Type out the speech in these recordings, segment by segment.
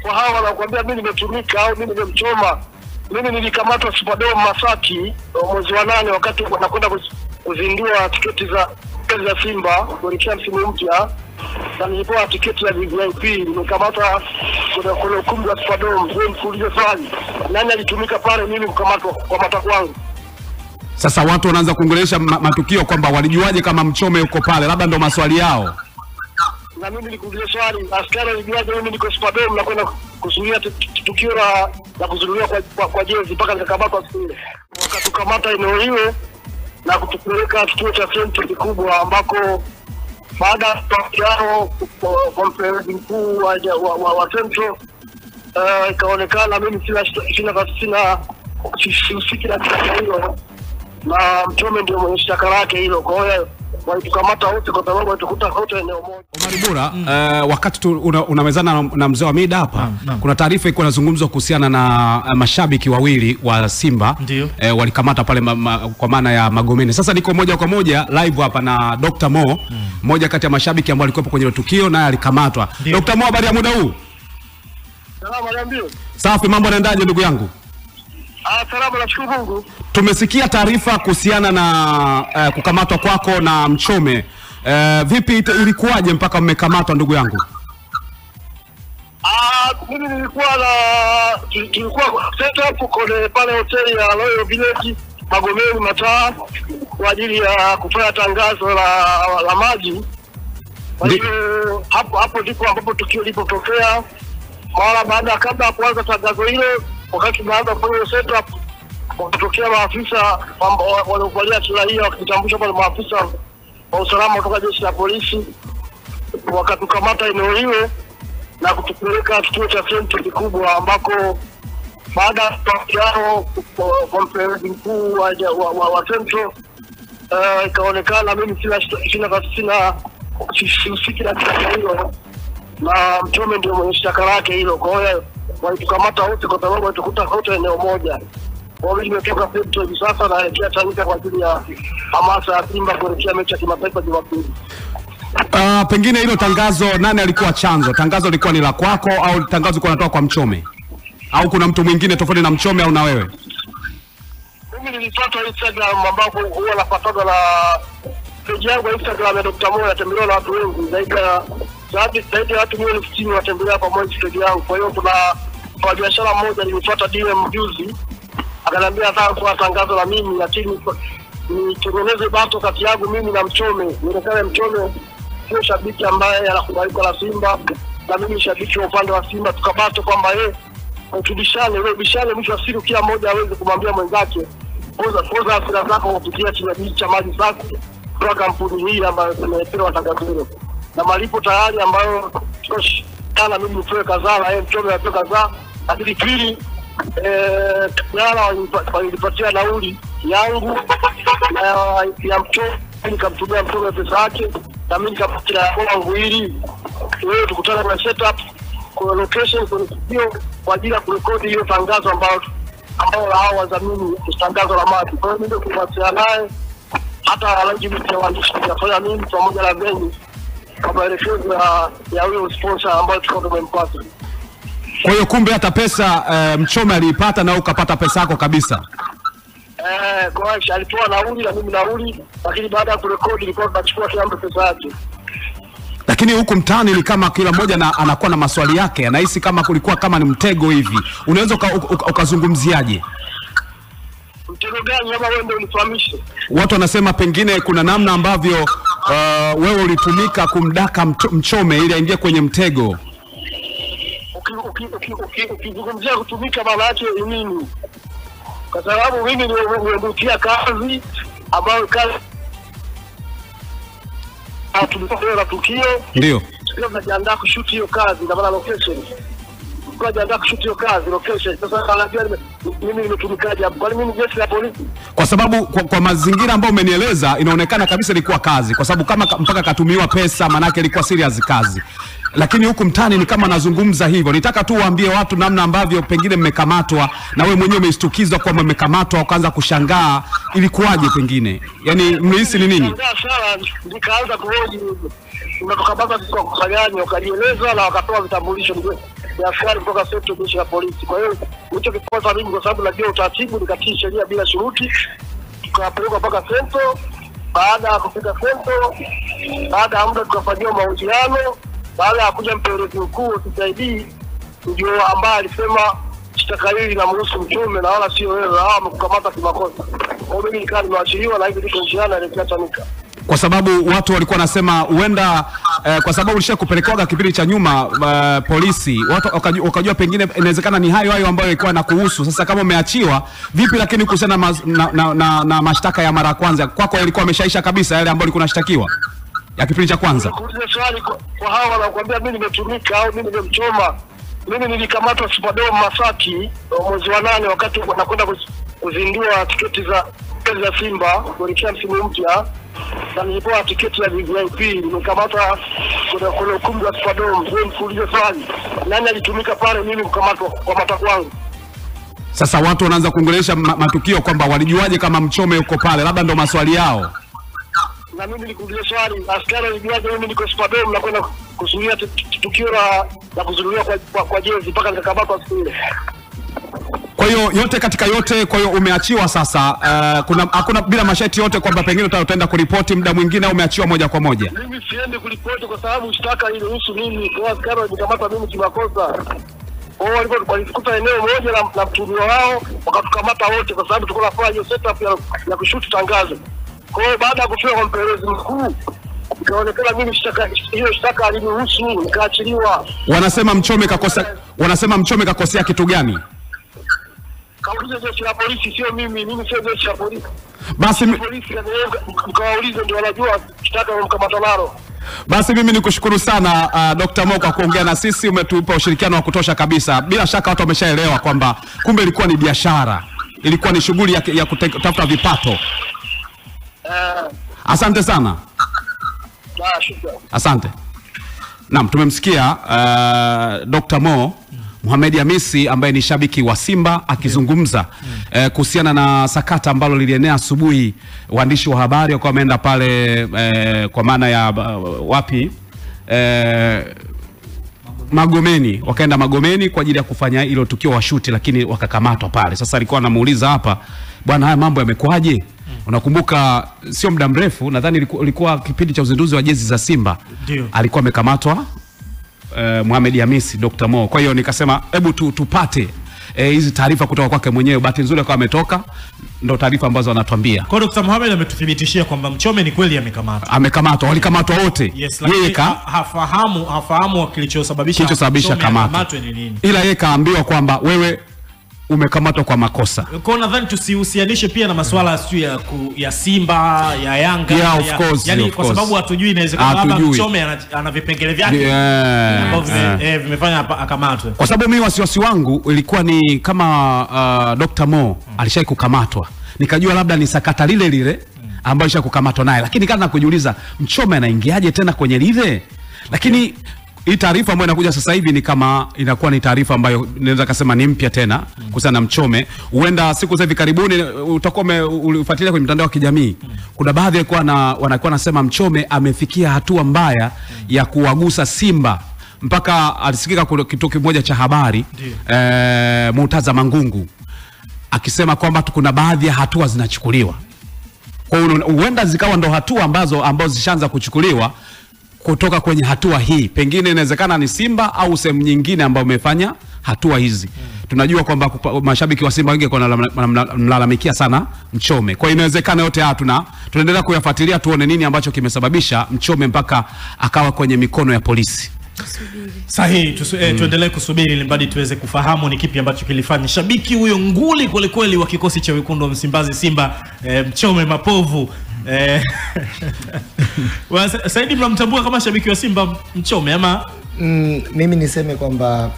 kwa hawa wanakuambia mimi nimetumika au mimi nimemchoma. Mimi nilikamatwa Superdome Masaki mwezi wa 8 wakati wanakwenda kuzindua tiketi za Simba kuelekea msimu mpya. Na nilipewa tiketi ya VIP, nimekamatwa kwenye ukumbi wa Superdome. Wewe mkuulize swali, nani alitumika pale mimi kukamatwa kwa matakwa yangu? Sasa watu wanaanza kuongelesha matukio kwamba walijuaje kama Mchome yuko pale, labda ndo maswali yao. Na mimi nilikuuliza swali, askari walijuaje mimi niko Superdome na kwenda kuzuia tukio la kuzuiliwa kwa jezi mpaka nikakamatwa siku ile. Wakatukamata eneo hilo na kutupeleka kituo cha Central kikubwa ambako baada ya kwa mpelelezi mkuu wa Central ikaonekana mimi sina sihusiki na tukio hilo, na Mchome ndio mwenye shtaka lake hilo. Kwa hiyo walitukamata wote kwa sababu walitukuta wote eneo moja. Omar Bura, wakati unamezana na mzee wa Mida hapa, kuna taarifa ilikuwa inazungumzwa kuhusiana na mashabiki wawili wa Simba walikamata pale kwa maana ya Magomeni. Sasa niko moja kwa moja live hapa na Dr. Mo, mmoja kati ya mashabiki ambao alikuwa kwenye tukio naye alikamatwa. Dr. Mo, habari ya muda huu? Salama, niambie. Safi, mambo yanaendaje ndugu yangu? Salama, nashukuru Mungu. Tumesikia taarifa kuhusiana na kukamatwa kwako na Mchome. Vipi ilikuwaje mpaka mmekamatwa ndugu yangu? Mimi tulikuwa set up kule pale hoteli ya Royal Village Magomeni Mataa kwa ajili ya kufanya tangazo la maji. Kwa hiyo hapo ndipo ambapo tukio lilipotokea. Mara baada kabla kuanza tangazo hilo, wakati tunaanza kufanya set up, kutokea maafisa waliovalia kiraia wakitambulisha pale maafisa wa usalama kutoka jeshi la polisi, wakatukamata eneo hilo na kutupeleka kituo cha Central kikubwa ambako baada ya kwa mpelelezi mkuu wa Central ikaonekana mimi sina sihusiki na tukio hilo, na Mchome ndio mwenye shtaka lake hilo. Kwa hiyo walitukamata wote kwa sababu walitukuta wote eneo moja. Kwa hiyo nimetoka Central hivi sasa naelekea Tanganyika kwa ajili ya hamasa ya Simba kuelekea mechi ya kimataifa Jumapili. Pengine hilo tangazo, nani alikuwa chanzo? Tangazo lilikuwa ni la kwako au tangazo lilikuwa linatoka kwa Mchome? Au kuna mtu mwingine tofauti na Mchome au na wewe? Mimi nilipata Instagram ambapo huwa napatana na page yangu ya Instagram ya Dr. Mo, natembelewa na watu wengi zaidi ya watu milioni 60 watembelea pamoja page yangu. Kwa hiyo kwa biashara mmoja nilifuata DM juzi, akaniambia nataka kwa tangazo la mimi, lakini nitengeneze bato kati yangu mimi na Mchome. Nilekana Mchome sio shabiki ambaye anakubalika na Simba na mimi shabiki wa upande wa Simba, tukabato kwamba tubishane mwisho wa siku kila mmoja aweze kumwambia mwenzake poza hasira zako kupitia kinywaji cha maji safi kwa kampuni hii ambayo tumepewa tangazo hilo, na malipo tayari ambayo kana mimi nipewe kadhaa na Mchome apewe kadhaa. Lakini pili jana walipatia nauli yangu na ya Mchome, nikamtumia Mchome pesa yake na mimi nikapatia yangu ili wewe tukutane kwa setup kwa location kwa studio kwa ajili ya kurekodi hiyo tangazo ambao hao wadhamini tangazo la maji. Kwa hiyo ndio kuwasiliana naye, hata arrangement ya waandishi tunafanya mimi pamoja na venue kwa maelekezo ya huyo sponsor ambao tulikuwa tumempata. Kwa hiyo kumbe hata pesa Mchome aliipata na ukapata pesa yako kabisa? Kwa hiyo alitoa nauli na mimi nauli, lakini baada ya kurekodi ilikuwa tunachukua kila mtu pesa yake. Lakini huku mtaani ni kama kila mmoja anakuwa na maswali yake, anahisi kama kulikuwa kama ni mtego hivi. Unaweza ukazungumziaje? Mtego gani kama wewe ndio unifahamishe? Watu wanasema pengine kuna namna ambavyo wewe ulitumika kumdaka Mchome ili aingie kwenye mtego. Ukizungumzia kutumika maana yake ni nini? Kwa sababu mimi nimeangukia kazi ambayo kazi tulipofanya tukio ndio tunajiandaa kushoot hiyo kazi na bana location. Tunajiandaa kushoot hiyo kazi location. Sasa anajua mimi nimetumikaje hapo? Kwa nini mimi jeshi la polisi? Kwa sababu kwa mazingira ambayo umenieleza inaonekana kabisa ilikuwa kazi, kwa sababu kama mpaka katumiwa pesa maana yake ilikuwa serious kazi. Lakini huku mtani ni kama nazungumza hivyo. Nitaka tu waambie watu namna ambavyo pengine mmekamatwa na wewe mwenyewe umeshtukizwa kwamba mmekamatwa ukaanza kushangaa ilikuwaje pengine. Yaani mlihisi ni nini? Nikaanza kuhoji umetoka baba kwa kusanyani, wakajieleza na wakatoa vitambulisho. ya askari kutoka sekta jeshi la polisi. Kwa hiyo nilichokipata mimi, kwa sababu najua utaratibu, nikatii sheria bila shuruti, tukapelekwa mpaka sento. Baada ya kufika sento, baada ya muda tukafanyia mahojiano. Baada ya kuja mpelelezi mkuu CID, ndio ambaye alisema shtaka hili linamhusu Mchome na wala sio wewe, hao wamekukamata kimakosa. Kwa hiyo mimi nikawa nimeachiliwa na hivi niko njiani naelekea Chanika. Kwa sababu watu walikuwa nasema huenda kwa sababu ulishakupelekwaga kipindi cha nyuma polisi, watu wakajua pengine inawezekana ni hayo ambayo ilikuwa nakuhusu. Sasa kama umeachiwa vipi, lakini kuhusiana na mashtaka ya mara ya kwanza kwako yalikuwa yameshaisha kabisa, yale ambayo ulikuwa unashtakiwa ya kipindi cha kwanza? Kuuliza swali kwa hao wanakuambia mimi nimetumika au mimi nimemchoma. Mimi nilikamatwa Superdome Masaki mwezi wa 8 wakati nakwenda kuzindua tiketi za Simba kuelekea msimu mpya, na nilipewa tiketi ya VIP. Nimekamatwa kwenye ukumbi wa Superdome. Wewe mkuulize swali, nani alitumika pale mimi kukamatwa kwa mata kwangu? Sasa watu wanaanza kuongelesha matukio kwamba walijuaje kama Mchome yuko pale, labda ndo maswali yao. Na mimi nilikuuliza swali, askari walijuaje mimi niko Superdome na kwenda kuzuia tukio la kuzuiliwa kwa jezi mpaka nikakamatwa siku ile. Kwa hiyo yote katika yote, kwa hiyo umeachiwa sasa, hakuna bila masharti yote kwamba pengine utaenda kuripoti muda mwingine au umeachiwa moja kwa moja? Mimi siendi kuripoti kwa sababu shtaka ilihusu mimi, kwa askari walikamata mimi kimakosa. Walikuta eneo moja na mtuhumiwa wao wakatukamata wote kwa sababu tulikuwa tunafanya hiyo setup ya kushuti tangazo. Kwa hiyo baada ya kufika kwa mpelelezi mkuu, ikaonekana mimi hiyo shtaka alinihusu, nikaachiliwa. Wanasema Mchome kakosea kitu gani? Kaulize jeshi la polisi, sio mimi sio jeshi la polisi. Basi polisi mkawaulize, ndio wanajua shtaka wamkamata nalo. Basi mimi nikushukuru sana Dr. Mo kwa kuongea na sisi, umetupa ushirikiano wa kutosha kabisa. Bila shaka watu wameshaelewa kwamba kumbe ilikuwa ni biashara, ilikuwa ni shughuli ya kutafuta vipato. Asante sana. Asante. Naam, tumemsikia Dr. Mo Mohamed Hamisi ambaye ni shabiki wa Simba akizungumza kuhusiana na sakata ambalo lilienea asubuhi. Waandishi wa habari wakawa wameenda pale kwa maana ya wapi Magomeni, wakaenda Magomeni kwa ajili ya kufanya hilo tukio wa shuti, lakini wakakamatwa pale. Sasa alikuwa anamuuliza hapa, bwana, haya mambo yamekwaje? Unakumbuka sio muda mrefu, nadhani ilikuwa kipindi cha uzinduzi wa jezi za Simba, alikuwa amekamatwa Mohamed Hamisi, Dr. Mo. Kwa hiyo nikasema hebu tupate hizi taarifa kutoka kwake mwenyewe. Bahati nzuri kwa ametoka, ndo taarifa ambazo anatuambia. Kwa Dr. Mohamed ametuthibitishia kwamba Mchome ni kweli amekamatwa. Walikamatwa wote. Yes, yeye hafahamu kilichosababisha kamatwe ni nini. Ila yeye kaambiwa kwamba wewe umekamatwa kwa makosa. Kwa nadhani tusihusianishe pia na masuala ya Simba, ya Yanga, of course, yani kwa sababu hatujui, inawezekana labda Mchome ana vipengele vyake ambavyo vimefanya akamatwe. Kwa sababu mimi wasiwasi wangu ilikuwa ni kama Dr. Mo alishai kukamatwa, nikajua labda ni sakata lile ambayo isha kukamatwa naye, lakini kana kujiuliza Mchome anaingiaje tena kwenye lile. Lakini hii taarifa ambayo inakuja sasa hivi ni kama inakuwa ni taarifa ambayo naweza kusema ni mpya tena kuhusiana na Mchome. Huenda siku za hivi karibuni utakuwa ulifuatilia kwenye mitandao ya kijamii, kuna baadhi wanakuwa nasema Mchome amefikia hatua mbaya ya kuwagusa Simba, mpaka alisikika kituo kimoja cha habari Murtaza Mangungu akisema kwamba kuna baadhi ya hatua zinachukuliwa. Kwa hiyo huenda zikawa ndo hatua ambazo zishaanza kuchukuliwa kutoka kwenye hatua hii. Pengine inawezekana ni Simba au sehemu nyingine ambayo umefanya hatua hizi. Tunajua kwamba mashabiki wa Simba wengi wanamlalamikia sana Mchome. Kwa hiyo inawezekana yote haya tunaendelea kuyafuatilia, tuone nini ambacho kimesababisha Mchome mpaka akawa kwenye mikono ya polisi. Sahihi, tuendelee kusubiri ili mbadi tuweze kufahamu ni kipi ambacho kilifanya shabiki huyo nguli kweli wa kikosi cha wekundu wa Msimbazi Simba, Mchome Mapovu. Saidi, mnamtambua kama shabiki wa Simba Mchome ama? Mimi niseme kwamba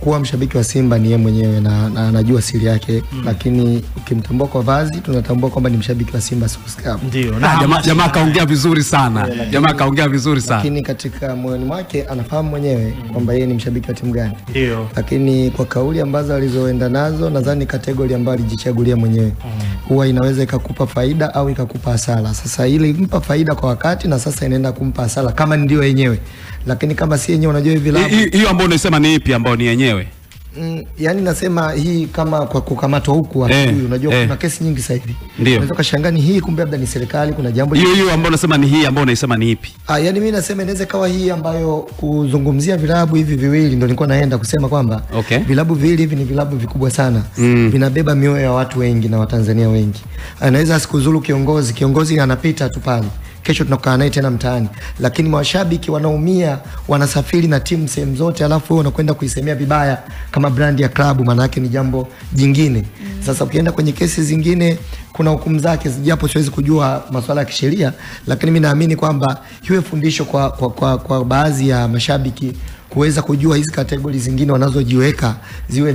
kuwa mshabiki wa Simba ni yeye mwenyewe na anajua siri yake, lakini ukimtambua kwa vazi tunatambua kwamba ni mshabiki wa Simba Sports Club. Ndio. Jamaa kaongea vizuri sana. Jamaa kaongea vizuri sana. Lakini katika moyoni mwake anafahamu mwenyewe kwamba yeye ni mshabiki wa timu gani. Ndio. Lakini kwa kauli ambazo alizoenda nazo, nadhani kategori ambayo alijichagulia mwenyewe huwa inaweza ikakupa faida au ikakupa hasara. Sasa ile impa faida kwa wakati na sasa inaenda kumpa hasara kama ndio yenyewe. lakini kama si yenyewe unajua hivi vilabu hiyo ambayo unasema ni ipi ambayo ni yenyewe? Yani nasema hii kama kwa kukamatwa huku unajua kuna kesi nyingi sasa hivi. Unaweza kushangaa ni hii kumbe labda ni serikali kuna jambo hiyo ambayo unasema ni hii ambayo unasema ni ipi? Yani mimi nasema inaweza kawa hii ambayo kuzungumzia vilabu hivi viwili ndio nilikuwa naenda kusema kwamba vilabu viwili hivi ni vilabu vikubwa sana. Vinabeba mioyo ya watu wengi na Watanzania wengi. Anaweza asikuzuru kiongozi anapita tu pale. Kesho tunakaa naye tena mtaani, lakini mashabiki wanaumia, wanasafiri na timu sehemu zote, alafu wewe unakwenda kuisemea vibaya kama brand ya klabu, maana yake ni jambo jingine. Sasa ukienda kwenye kesi zingine kuna hukumu zake, japo siwezi kujua masuala ya kisheria, lakini mimi naamini kwamba iwe fundisho kwa baadhi ya mashabiki kuweza kujua hizi kategori zingine wanazojiweka ziwe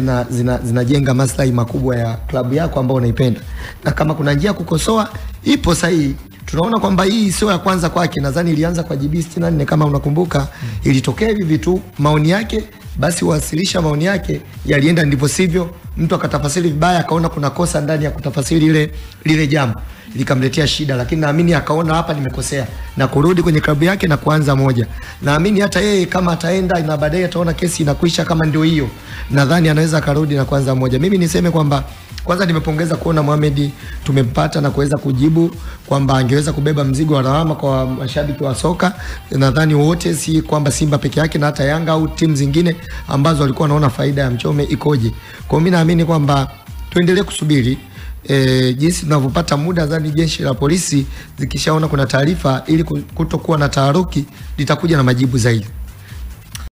zinajenga maslahi makubwa ya klabu yako ambayo unaipenda, na kama kuna njia kukosoa ipo sahihi. Tunaona kwamba hii sio ya kwanza kwake, nadhani ilianza kwa GB 64 kama unakumbuka. Ilitokea hivi vitu, maoni yake basi wasilisha maoni yake, yalienda ndivyo sivyo, mtu akatafasiri vibaya, akaona kuna kosa ndani ya kutafasiri lile jambo, likamletea shida, lakini naamini akaona hapa nimekosea na kurudi kwenye klabu yake na kuanza moja. Naamini hata yeye kama ataenda na baadaye ataona kesi inakwisha kama ndio hiyo, nadhani anaweza karudi na kuanza moja. Mimi niseme kwamba kwanza nimepongeza kuona Mohamed tumempata na kuweza kujibu kwamba angeweza kubeba mzigo wa lawama kwa mashabiki wa soka. Nadhani wote, si kwamba Simba peke yake, na hata Yanga au timu zingine ambazo walikuwa wanaona faida ya Mchome ikoje. Kwa mimi naamini kwamba tuendelee kusubiri jinsi tunavyopata muda, zani jeshi la polisi zikishaona kuna taarifa, ili kutokuwa na taharuki, litakuja na majibu zaidi.